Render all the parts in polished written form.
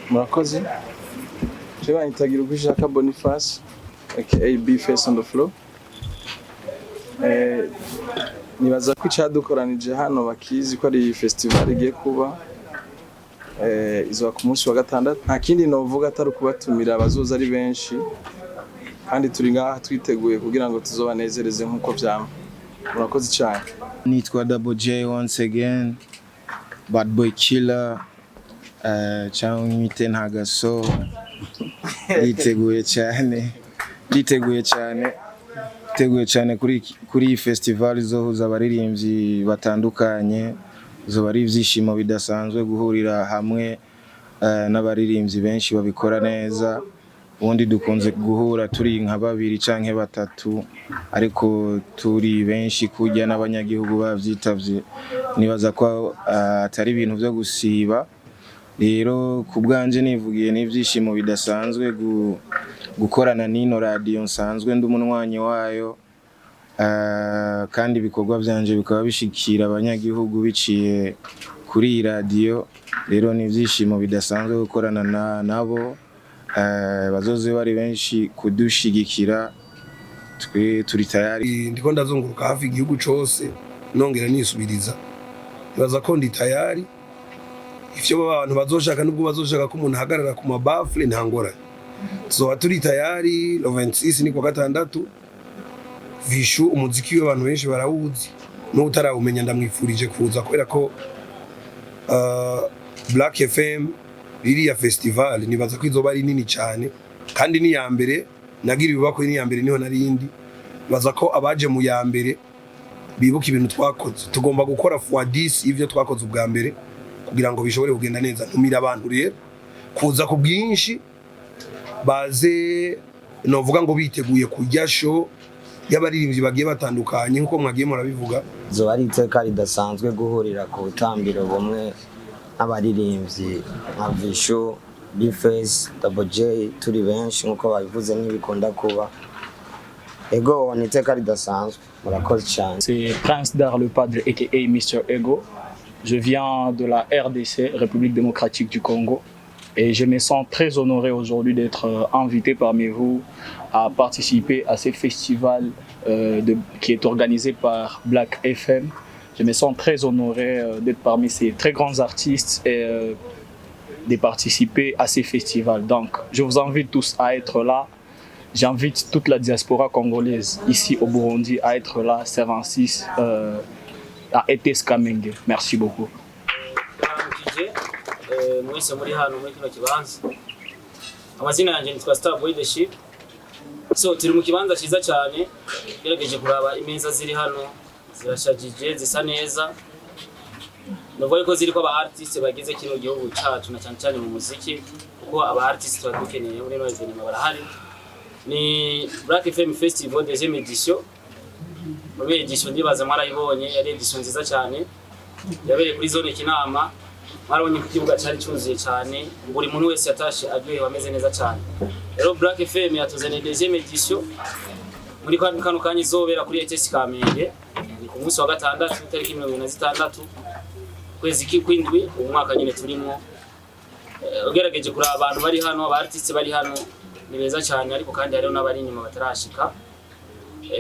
murakoze. Jewe nitagira ubishaka Boniface aka B Face on the floor. Nibaza ko icadukoranije hano bakizi ko ari festival igiye kuba izo ku munsi wa gatandatu. Nta kindi novuga atari kubatumira abazoza ari benshi kandi turi ngaha twiteguye kugira ngo tuzobanezereze nkuko vyama. Murakoze cyane. Nitwa Double J once again, Bad Boy Killer, cyangwa imite ntagaso. Yiteguye cyane kuri festival izohuza abaririmbyi batandukanye, zo bari ivyishimo bidasanzwe guhurira hamwe n'abaririmbyi benshi babikora neza. Ubundi dukunze guhura turi nka babiri canke batatu, ariko turi benshi kujya n'abanyagihugu bavyitavye. Nibaza ko atari ibintu byo gusiba. Rero kubwanje nivugiye n'ivyishimo bidasanzwe gukorana n'ino radio nsanzwe ndumunwanyi wayo, kandi ibikorwa byanje bikaba bishikira abanyagihugu biciye kuri radio. Rero n'ivyishimo bidasanzwe gukorana nabo, bazoze bari benshi kudushigikira. Twe turi tayari. Ndiko ndazunguruka hafi igihugu cose nongera nisubiriza, nibaza ko ndi tayari. Ivyo abantu bazoshaka nubwo bazoshaka ko umuntu ahagarara ku mabafle ntangora. So turi tayari. 26 ni kwa gatandatu. Vishu umuziki w'abantu benshi barawuzi, no utarawumenya ndamwifurije kuza kubera ko Black FM iriya festival nibaza ko izoba ari nini cyane kandi ni ya mbere nagira ibibako ni ya mbere niho narindi. Baza ko abaje mu ya mbere bibuka ibintu twakoze, tugomba gukora x10 ivyo twakoze ubwa mbere kugira ngo bishobore kugenda neza. Ntumira abantu rero kuza ku bwinshi, baze novuga ngo biteguye kujya show y'abaririmbyi bagiye batandukanye nkuko mwagiye murabivuga. Zo ari iteka ridasanzwe guhurira ku butambiro bumwe abaririmbyi nka Vishu, B-Face, Double J, turi benshi nkuko babivuze n'ibikunda kuba. Ego ni iteka ridasanzwe. Murakoze cyane. C'est Prince Dar le Padre aka Mr. Ego. Je viens de la RDC, République démocratique du Congo, et je me sens très honoré aujourd'hui d'être invité parmi vous à participer à ce festival qui est organisé par Black FM. Je me sens très honoré d'être parmi ces très grands artistes et de participer à ces festivals. Donc, je vous invite tous à être là. J'invite toute la diaspora congolaise ici au Burundi à être là, C26, à ETS Kamenge. Merci beaucoup. Mwese muri hano muri kino kibanza. Amazina yanjye nitwa Starboy the Ship. So turi mu kibanza cyiza cyane, gerageje kuraba imeza ziri hano zirashajije zisa neza. Novuga ko ziri ko aba artists bagize kino gihugu cyacu na cyane cyane mu muziki, kuko aba artists twadukeneye muri no evenement barahari. Ni Black FM Festival deuxième édition. Muri edition ndibaza mwarayibonye, yari edition nziza cyane. Yabereye kuri zone Kinama. Marabonye ku kibuga cyari cyuzuye cyane, buri muntu wese yatashe agiye bameze neza cyane. Rero Black FM yatuzaniye deuxième édition muri kano kanya izobera kuri ETS Kamenge ni ku munsi wa gatandatu tariki 26 kwezi kw'indwi umwaka nyine turimo. Ugerageje kuri abantu bari hano, aba artists bari hano ni beza cyane, ariko kandi hariho n'abari inyuma batarashika.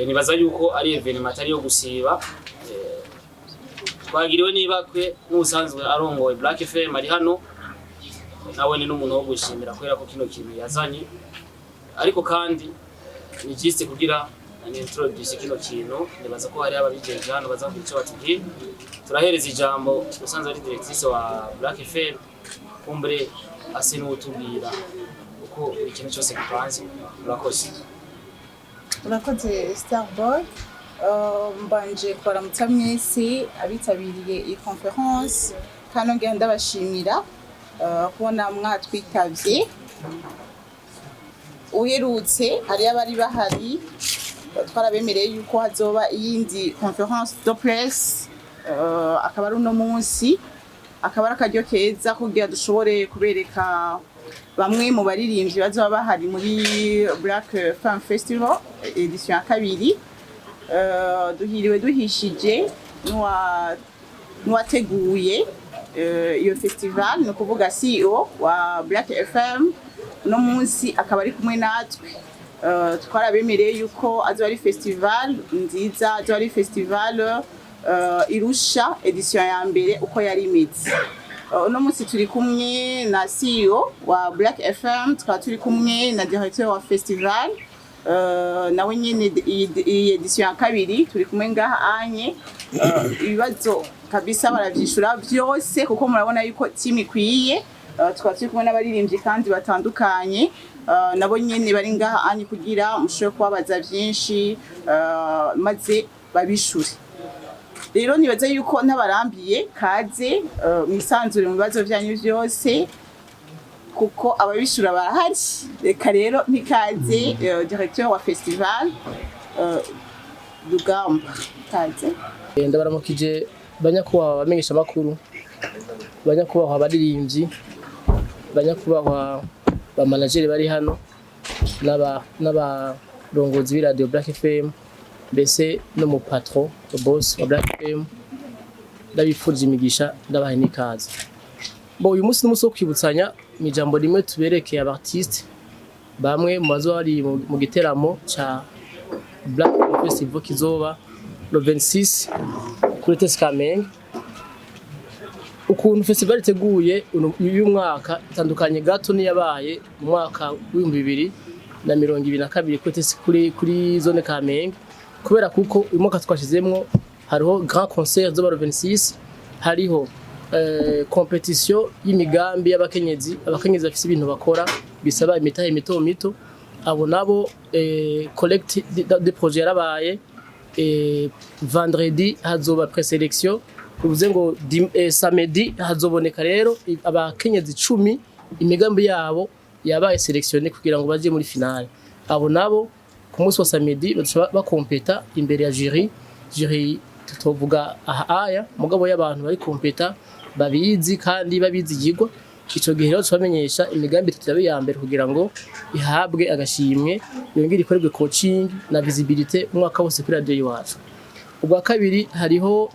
Nibaza yuko ari evenement atari yo gusiba. Twagiriwe nibakwe n'usanzwe arongoye Black FM ari hano, nawe ni n'umuntu wo gushimira kubera ko kino kintu yazanye, ariko kandi ni giste kugira introduce kino kintu. Nibaza ko hari ababigenje hano bazavuga icyo batubwiye. Turahereza ijambo usanzwe ari directrice wa Black FM, kumbere ase n'utubwira uko ikintu cyose gipanze. Murakoze. Murakoze Starboy. Mbanje kwaramutsa mwese abitabiriye iyi conference, kandi ngenda ndabashimira kubona mwatwitavye. Uherutse hari abari bahari, twarabemereye yuko hazoba iyindi conference de presse, akaba ari uno munsi, akaba ari akaryo keza kugira dushobore kubereka bamwe mu baririmbyi bazoba bahari muri Black FM Festival edition ya kabiri. Duhiriwe duhishije n'uwateguye iyo festival ni ukuvuga CEO wa Black FM no munsi akaba ari kumwe natwe twarabemereye yuko azoba ari festival nziza, azoba ari festival irusha edition ya mbere uko yari imeze. Uno munsi turi kumwe na CEO wa Black FM, tukaba turi kumwe na directeur wa festival nawe nyene iyi edition ya kabiri turi kumwe ngaha anye. Ibibazo kabisa baravyishura byose kuko murabona yuko team ikwiye. Tukaba turi kumwe n'abaririmbyi kandi batandukanye nabo nyene bari ngaha anye kugira mushobore kubabaza byinshi maze babishure. Rero nibaza yuko ntabarambiye kaze mwisanzure mu bibazo byanyu byose kuko ababishura barahari. Reka rero ntikaze directeur wa festival Rugamba kaze. Ndabaramukije banyakubahwa bamenyesha makuru, banyakubahwa abaririmbyi, banyakubahwa ba manager bari hano n'abarongozi bi Radio Black FM, mbese no mu patron the boss wa Black FM. Ndabifurije imigisha ndabahe n'ikaze. Uyu munsi n'umunsi wo kwibutsanya mu ijambo rimwe tuberekeye abartiste bamwe mu bazo bari mu giteramo ca Black Festival kizoba le 26 kuri TS Kamenge. Ukuntu festival iteguye uyu mwaka itandukanye gato niyabaye mu mwaka w'2022 kuri zone Kamenge, kubera kuko uyu mwaka twashizemwo hariho grand concert zo 26, hariho competition y'imigambi y'abakenyezi bafite ibintu bakora bisaba imitahe mito abo nabo collect de projet yarabaye. Vendredi hazoba présélection, uvuze ngo samedi hazoboneka rero abakenyezi 10 imigambi yabo yabaye sélectionné kugira ngo baje muri finale. Abo nabo ku munsi wa samedi bakompeta imbere ya jury tutovuga aya mugabo y'abantu bari kompeta babizi kandi babizigirwa. Ico gihe rero twamenyesha imigambi tutyabe ya mbere kugira ngo ihabwe agashimwe yongera ikorerwe coaching na visibilité umwaka wose kuri radio yacu. Ubwa kabiri hariho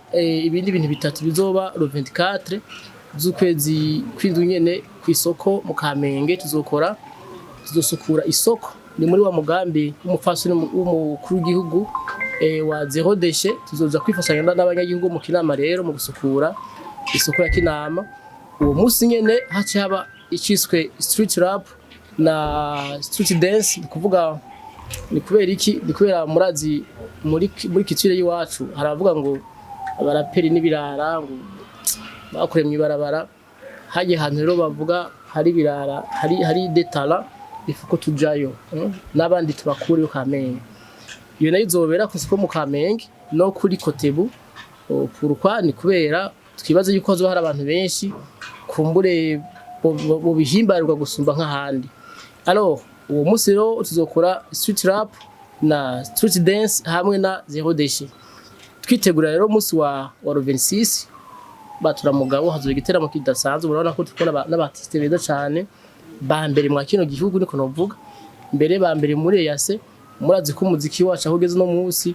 ibindi bintu bitatu bizoba le 24 z'ukwezi kw'indwi nyene kw'isoko mu Kamenge. Tuzosukura isoko, ni muri wa mugambi w'umufasoni w'umukuru w'igihugu wa zero déchet. Tuzoza kwifashanya n'abanyagihugu mu Kinama rero mu gusukura isoko ya Kinama. Uwo munsi nyene haci haba iciswe street rap na street dance, kuvuga ni kubera iki, ni kubera murazi muri kitire yiwacu haravuga ngo abaraperi n'ibirara ngo bakore mu ibarabara. Haje hantu rero bavuga hari birara hari detala ifuko tujayo n'abandi tubakuriyo Kamenge. Iyo nayo izobera ku siko mu Kamenge no kuri Kotebu. Pourquoi? Ni kubera twibaza yuko hazo hari abantu benshi kumbure bo bihimbarirwa gusumba nk'ahandi. Alors uwo munsi rero tuzokora street rap na street dance hamwe na zero déchet. Twitegura rero umunsi wa 26 batura mugabo hazoye igiteramo kidasanzwe. Murabona ko tukona n'abartiste beza cyane ba mbere mu kino gihugu niko novuga, mbere ba mbere muri yase. Murazi ko umuziki wacu ahugeze no munsi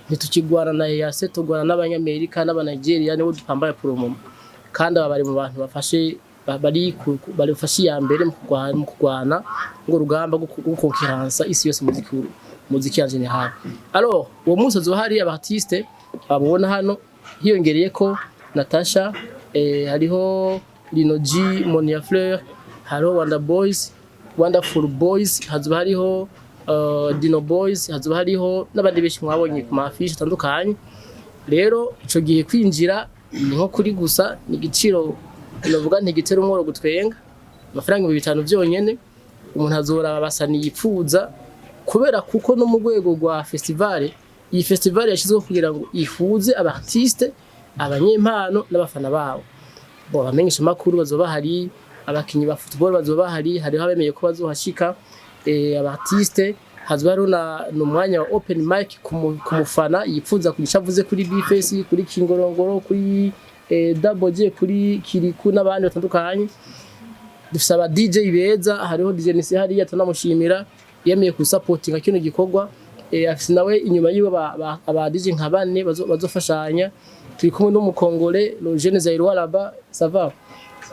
ntitukigwana na yase, tugwana n'abanyamerika n'abanigeria nibo dupambaye promo, kandi aba bari mu bantu bafashe barifashe ya mbere mu kugwana ngo rugamba rwo konkiransa isi yose muziki ya general. Alors uwo munsi azohari abartiste babona hano, hiyongereye ko Natasha, hariho Lino G, Monia Fleur, hariho Wonderful Boys, hazoba hariho Dino Boys, hazoba hariho n'abandi benshi mwabonye ku mafishi atandukanye. Rero ico gihe kwinjira ni nko kuri gusa ni igiciro novuga ntigitera umworo gutwenga amafaranga 500 byonyene. Umuntu azora basani yipfuza kubera kuko no mu rwego rwa festival, iyi festival yashizwe kugira ngo ihuze abartiste, abanyempano n'abafana babo. Bamenyesha makuru bazoba hari, abakinyi ba football bazoba hari, hariho abemeye ko bazohashika. Abartiste hazoba hari n'umwanya wa open mic ku mufana yipfuza kugishavuze kuri Bface, kuri Kingorongoro, kuri Double J, kuri Kiriku n'abandi batandukanye. Dufise aba DJ beza, hariho DJ Nisi hari yatanamushimira yemeye ku supportinga kino gikorwa. Afise nawe inyuma yiwe aba DJ nka bane bazofashanya. turi kumwe n'umukongole le jeune Zaïrois là-bas ça va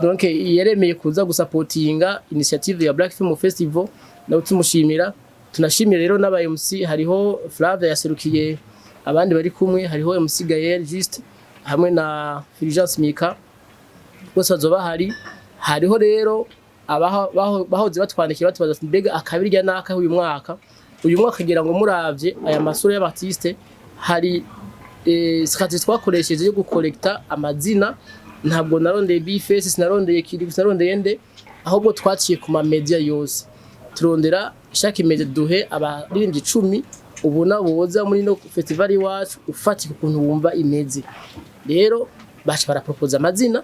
donc yaremeye kuza gusapotinga initiative ya Black Film Festival nawe tumushimira tunashimira rero n'aba MC hariho Flavia yaserukiye abandi bari kumwe hariho MC Gaël juste hamwe na Fulgence Mika bose bazoba hariho rero bahoze batwandikira batubaza mbega akabirya naka uyu mwaka kugira ngo muravye aya masura y'abartiste hari strategie twakoresheje yo gukolekta amazina ntabwo narondeye Bface sinarondeye Kiri sinarondeye nde ahubwo twaciye ku ma media yose turondera chaque media duhe abaririmbyi 10 ubona boza muri no festival iwacu ufatika ukuntu wumva imeze rero bacha barapropose amazina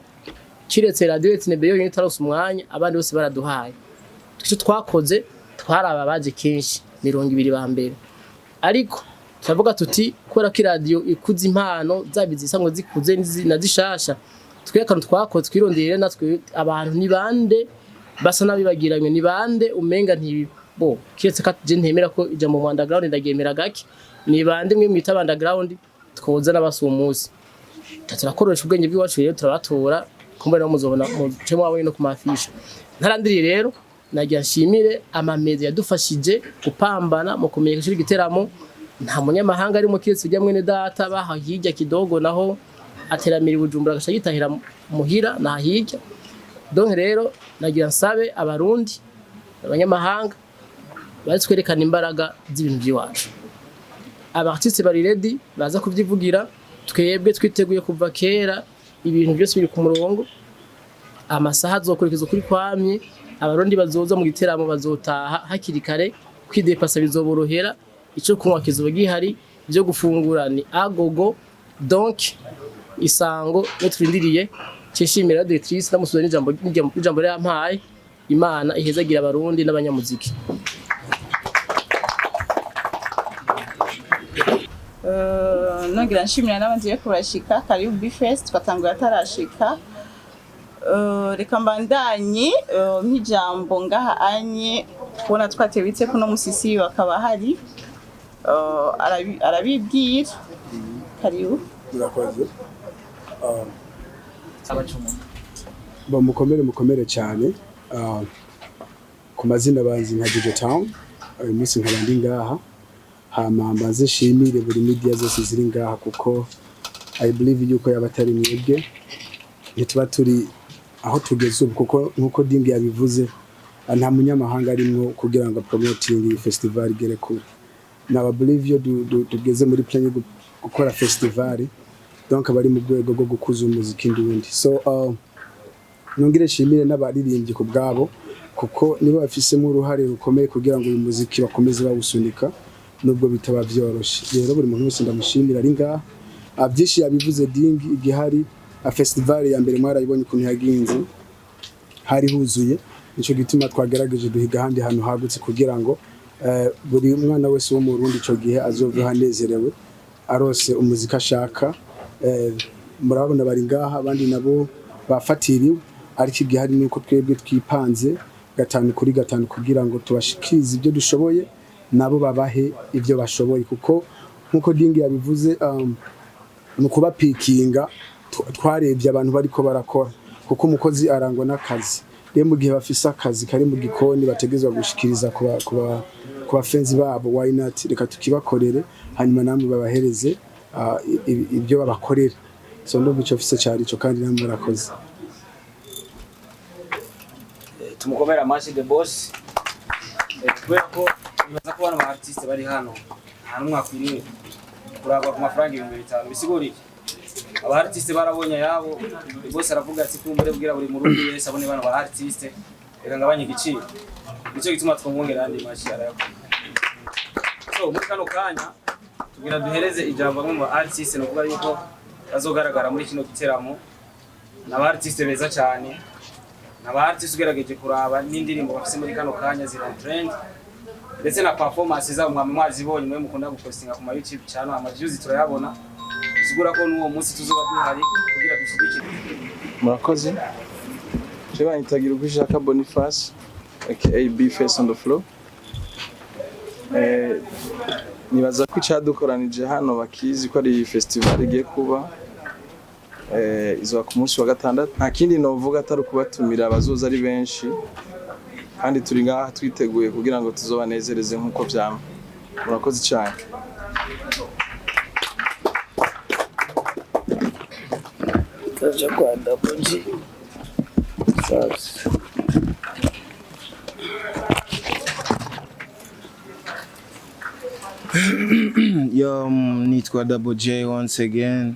kiretse radio etnebe yo nyitaros umwanya abandi bose baraduhaye icyo twakoze twaraba baje kenshi 200 ba mbere ariko turavuga tuti kora ki radio ikuza impano zabizi samwe zikuze na zishasha twekano twakoze twirondere natwe abantu ni bande basa nabibagiranye ni bande umenga ntibo kiretse ka je ntemera ko ija mu underground ndagemera gake ni bande mwe mwita underground twoza n'abasumuzi turakoresha ubwenge bw'iwacu rero turabatora kumbera muzobona mu cemo wawe no kumafisha ntarandiriye rero nagira nshimire amamedia yadufashije gupambana mu kumenyesha igiteramo nta munyamahanga ari mu kiretse ujya mwene data bahahijya kidogo naho ateramira Bujumbura gasha yitahira muhira nahijya donc rero nagira nsabe abarundi abanyamahanga bari twerekana imbaraga z'ibintu by'iwacu abartiste bari ready baza kubyivugira twebwe twiteguye kuva kera ibintu byose biri ku murongo amasaha azokurikizwa kuri kwamye abarundi bazoza mu giteramo bazotaha hakiri kare kwidepasa bizoborohera ico kunywa kizoba gihari byo gufungura ni agogo donc isango neturindiriye cishimira directrice namusubiza n'ijambo ryampaye Imana ihezagira abarundi n'abanyamuziki nongera nshimira n'abandi yo kubashika karibu Bfest twatangura tarashika reka mbandanye nk'ijambo ngaha anye kubona twatebitse ko no musisi wakaba hari arabibwira karibu murakoze mukomere cyane ku mazina banzi nka DJ Town uyu munsi nkabandi ngaha hama mbaze shimire buri media zose ziri ngaha kuko I believe yuko yabatari mwebwe nituba turi aho tugeze ubu kuko nkuko Dingi yabivuze nta munyamahanga arimwo kugira ngo promoting festival igere kure na believe yo tugeze muri plan yo gukora festival donc abari mu rwego rwo gukuza umuziki ndundi so nongere shimire n'abaririmbyi ku bwabo kuko nibo bafisemo uruhare rukomeye kugira ngo uyu muziki bakomeze bawusunika nubwo bitaba byoroshe rero buri muntu wese ndamushimira ari ngaha abyishi yabivuze Dingi igihari a festival ya mbere mwarayibonye ukuntu yaginze hari huzuye nico gituma twagerageje duhiga handi hantu hagutse kugira ngo buri mwana wese wo mu Burundi ico gihe azove hanezerewe arose umuziki ashaka murabona bari ngaha abandi nabo bafatiriwe ariko igihari nuko twebwe twipanze 5 kuri 5 kugira ngo tubashikirize ibyo dushoboye nabo babahe ibyo bashoboye kuko nkuko Dingi yabivuze no kuba pikinga twarebye abantu bariko barakora kuko umukozi arangwa n'akazi rero mu gihe bafise akazi kari mu gikoni bategezwa gushikiriza kuba fans babo why not reka tukibakorere hanyuma namwe babahereze ibyo babakorera so ndo bico fise cyari cyo kandi namwe murakoze tumukomera amashi the boss kubera ko bibaza ko bana artiste bari hano nta numwakwiriye kuragwa ku mafaranga 5,000 bisiguri aba artiste barabonye yabo boss aravuga ati kumbure bwira buri murundi wese abone bana ba artiste reka ngabanye igiciro nico gituma twongera andi mashi arayako so muri kano kanya tugira duhereze ijambo mu artiste no kuba yuko bazogaragara muri kino giteramo n'aba artiste beza cyane n'aba artiste ugerageje kuraba n'indirimbo bafise muri kano kanya zira trend ndetse na performance zabo mwazibonye mwe mukunda gupostinga ku YouTube channel amaviews turayabona sigura ko n'uwo munsi tuzoba duhari kugira dushigikire murakoze Cheba nitagira ubishaka Boniface aka Bface on the floor nibaza ko icyadukoranije hano bakizi ko ari festival igiye kuba izoba ku munsi wa gatandatu nta kindi novuga atari kubatumira abazoza ari benshi kandi turi ngaha twiteguye kugira ngo tuzobanezereze nk'uko vyama murakoze cyane Taja kwa Double J. Yo, nitwa Double J once again.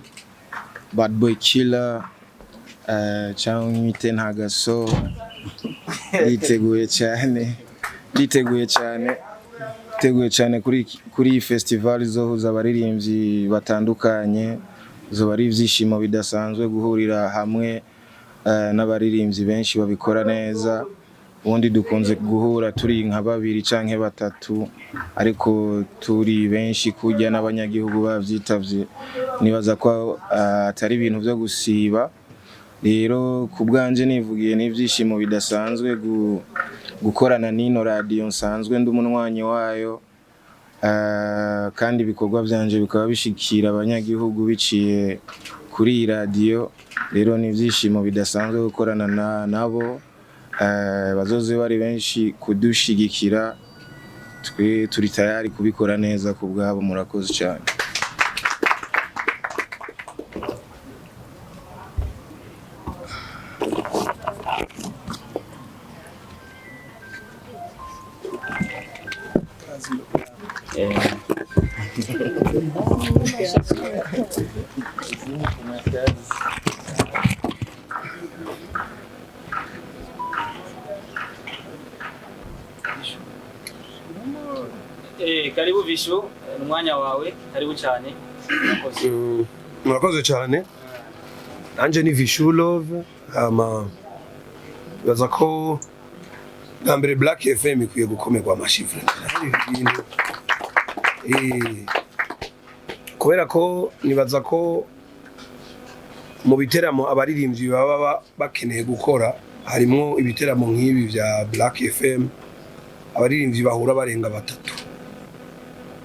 Bad Boy Killer. Cyangwa mwite Ntagaso. Yiteguye cyane kuri iyi festival izohuza abaririmbyi batandukanye. Zoba ari ibyishimo bidasanzwe guhurira hamwe n'abaririmbyi benshi babikora neza. Ubundi dukunze guhura turi nka babiri canke batatu ariko turi benshi kujya n'abanyagihugu bavyitavye nibaza ko atari ibintu byo gusiba. Rero ku bwanje nivugiye n'ivyishimo bidasanzwe gukorana n'ino radio nsanzwe ndi umunwanyi wayo kandi ibikorwa byanje bikaba bishikira abanyagihugu biciye kuri iyi radio. Rero n'ivyishimo bidasanzwe gukorana nabo bazoze bari benshi kudushigikira. Twe turi tayari kubikora neza ku bwabo. Murakoze cyane. Karibu Vishu, umwanya wawe, karibu cyane. Murakoze cyane. Nanje ni Vishu Love, baza ko gambere Black FM ikwiye gukomerwa amashifre. Kubera ko nibaza ko mu biteramo abaririmbyi baba bakeneye gukora harimo ibiteramo nk'ibi vya Black FM abaririmbyi bahura barenga batatu.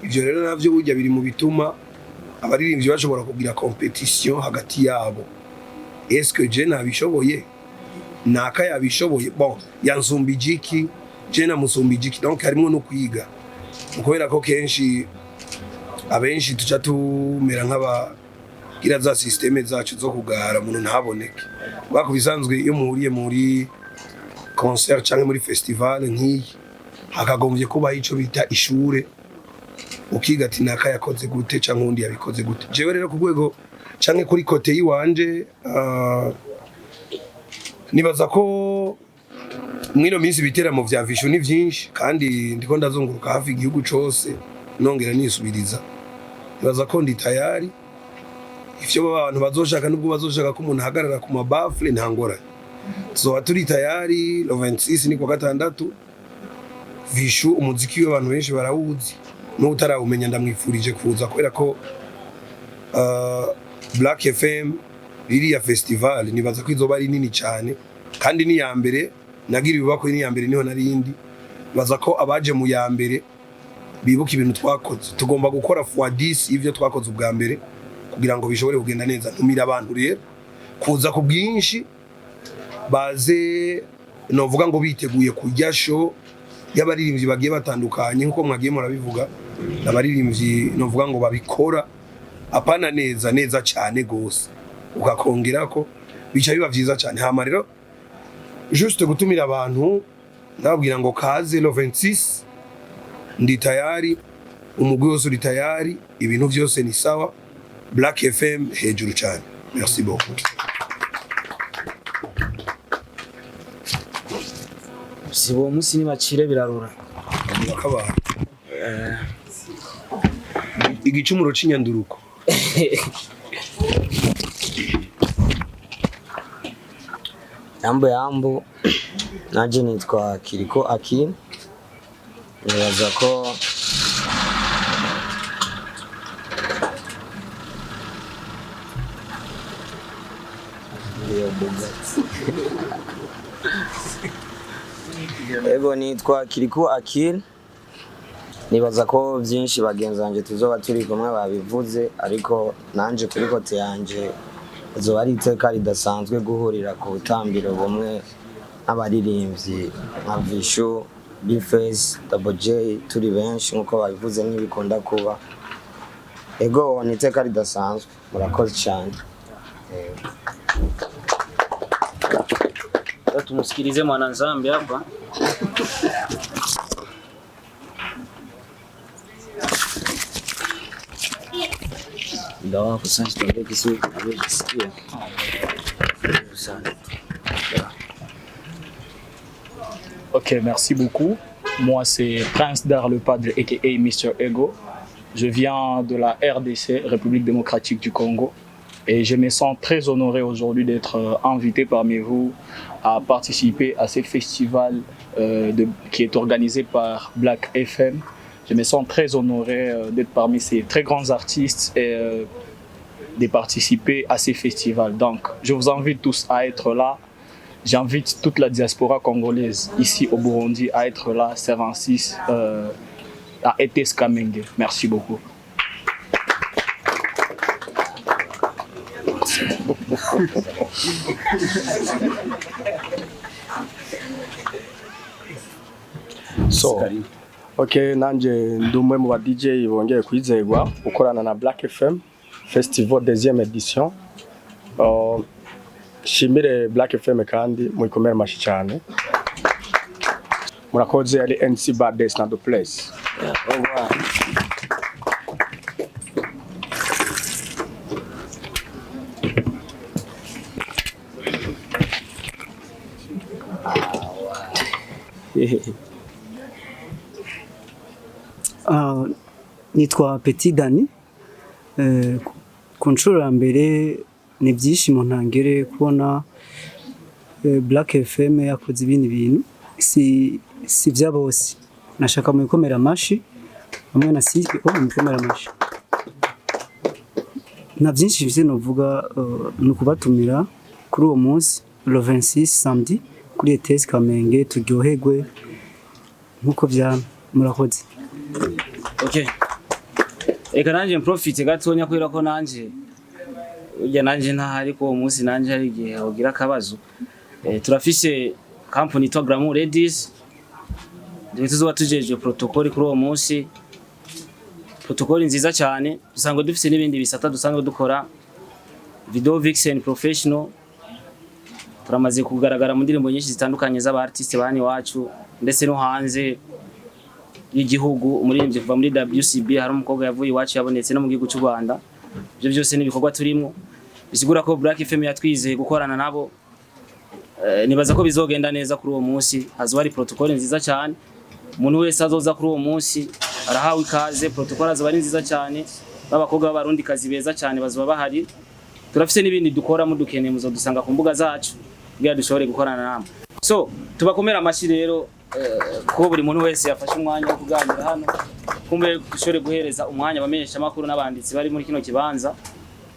Ivyo rero navyo burya biri mu bituma abaririmbyi bashobora kugira competition hagati yabo. Est-ce que je nabishoboye? Naka yabishoboye? Bon, yansumbijiki, je namusumbijiki. Donc harimo no kwiga. Kubera ko kenshi abenshi tuca tumera nk'abagira za systeme zacu zo kugara umuntu ntaboneke. Bako bisanzwe iyo muhuriye muri concert cyangwa muri festival nk'iyi hakagombye kuba ico bita ishure ukiga ati naka yakoze gute cyangwa undi yabikoze gute. Jewe rero ku rwego cyangwa kuri kote yiwanje nibaza ko mwino minsi biteramo vya Vishu ni vyinshi kandi ndiko ndazunguruka hafi igihugu cose nongera nisubiriza. Nibaza ko ndi tayari ivyo abantu bazoshaka nubwo bazoshaka ko umuntu ahagarara ku mabafle ntangora. Tuzoba turi tayari lo 26 ni kwa gatandatu. Vishu umuziki w'abantu benshi barawuzi n'utarawumenya ndamwifurije kuza kubera ko Black FM iriya festival nibaza ko izoba ari nini cyane kandi ni ya mbere nagira ibibako ni ya mbere niho narindi. Baza ko abaje mu ya mbere bibuka ibintu twakoze tugomba gukora x10 ivyo twakoze ubwa mbere kugira ngo bishobore kugenda neza. Ntumira abantu rero kuza ku bwinshi baze novuga ngo biteguye kujya show y'abaririmbyi bagiye batandukanye nkuko mwagiye murabivuga. Abaririmbyi novuga ngo babikora apana neza cyane gose ukakongera ko bica biba vyiza cyane. Hama rero juste gutumira abantu ndababwira ngo kaze lo 26 ndi tayari, umugwi wose uri tayari, ibintu byose ni sawa. Black FM hejuru cyane. Merci beaucoup. Sibo musi ni bacire birarura. Bakaba igicumuro c'inyanduruko. Yambo naje nitwa Kiriko Akin. Nibaza ko ego nitwa Kiriko Akin. Nibaza ko byinshi bagenzi banje tuzoba turi kumwe babivuze ariko nanje kuri kote yanje azoba ari iteka ridasanzwe guhurira ku butambiro bumwe n'abaririmbyi nka Vishu, Bface, Double J turi benshi nkuko babivuze n'ibikunda kuba. Ego ni iteka ridasanzwe, murakoze cyane. Tumusikilize mwananzambi hapa. Ndawa kusanya tuende Kiswahili kisikia. Ok, merci beaucoup. Moi, c'est Prince Dar le Padre, a.k.a. Mr. Ego. Je viens de la RDC, République démocratique du Congo. Et je me sens très honoré aujourd'hui d'être invité parmi vous à participer à ce festival qui est organisé par Black FM. Je me sens très honoré d'être parmi ces très grands artistes et de participer à ces festivals. Donc, je vous invite tous à être là. J'invite toute la diaspora congolaise ici au Burundi à être là, 76 à ETS Kamenge. Merci beaucoup. So, okay, nanje ndumwe mu ba DJ bongeye kwizegwa ukorana na Black FM Festival deuxième édition. Shimire Black FM kandi muyikomere mashi cyane. Murakoze ari NC Bades na the place. Nitwa Petit Dani. Ku nshuro ya mbere ni byishimo ntangere kubona Black FM yakoze ibindi bintu si bya bose. Nashaka mu ikomera amashi hamwe na sike mu ikomera amashi. Na byinshi bise novuga no kubatumira kuri uwo munsi le 26 samedi kuri ETS Kamenge turyoherwe nkuko bya murakoze. Okay. Eka nanje profite gatonya kwira ko nanje ujya nanje ntahari ko umunsi nanje hari gihe hogira akabazo. Turafise company to Glamour Ladies. Tuzoba tujeje protocol kuri uwo munsi. Protocol nziza cyane. Dusanga dufise n'ibindi bisata dusanga dukora video vixen professional. Turamaze kugaragara mu ndirimbo nyinshi zitandukanye z'aba artiste bani wacu ndetse no hanze y'igihugu. Umuririmbyi kuva muri WCB hari umukobwa yavuye iwacu yabonetse no mu gihugu cy'u Rwanda. Ibyo byose ni ibikorwa turimo bisigura ko Black FM yatwizeye gukorana nabo. Nibaza ko bizogenda neza kuri uwo munsi. Hazoba ari protocol nziza cyane. Umuntu wese azoza kuri uwo munsi arahawe ikaze. Protocol azoba ari nziza cyane. Babakobwa b'abarundi kazi beza cyane bazoba bahari. Turafise n'ibindi dukora mu dukeneye muzo dusanga ku mbuga zacu kugira dushobore gukorana namwe. So tubakomera amashi rero ko buri muntu wese yafashe umwanya wo kuganira hano. Kumbe dushobore guhereza umwanya bamenyesha makuru n'abanditsi bari muri kino kibanza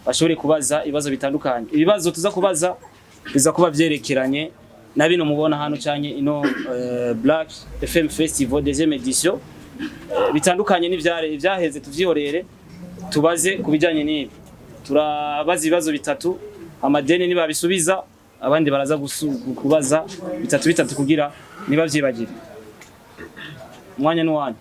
bashobore kubaza ibibazo bitandukanye. Ibibazo tuza kubaza biza kuba byerekeranye na bino mubona hano cyanye ino Black FM Festival deuxième édition. Bitandukanye n'ivyaheze tuvyihorere tubaze kubijanye n'ibi. Turabaza ibibazo bitatu, amadeni niba bisubiza abandi baraza kubaza bitatu kugira niba vyibagire. Umwanya n'uwanyu.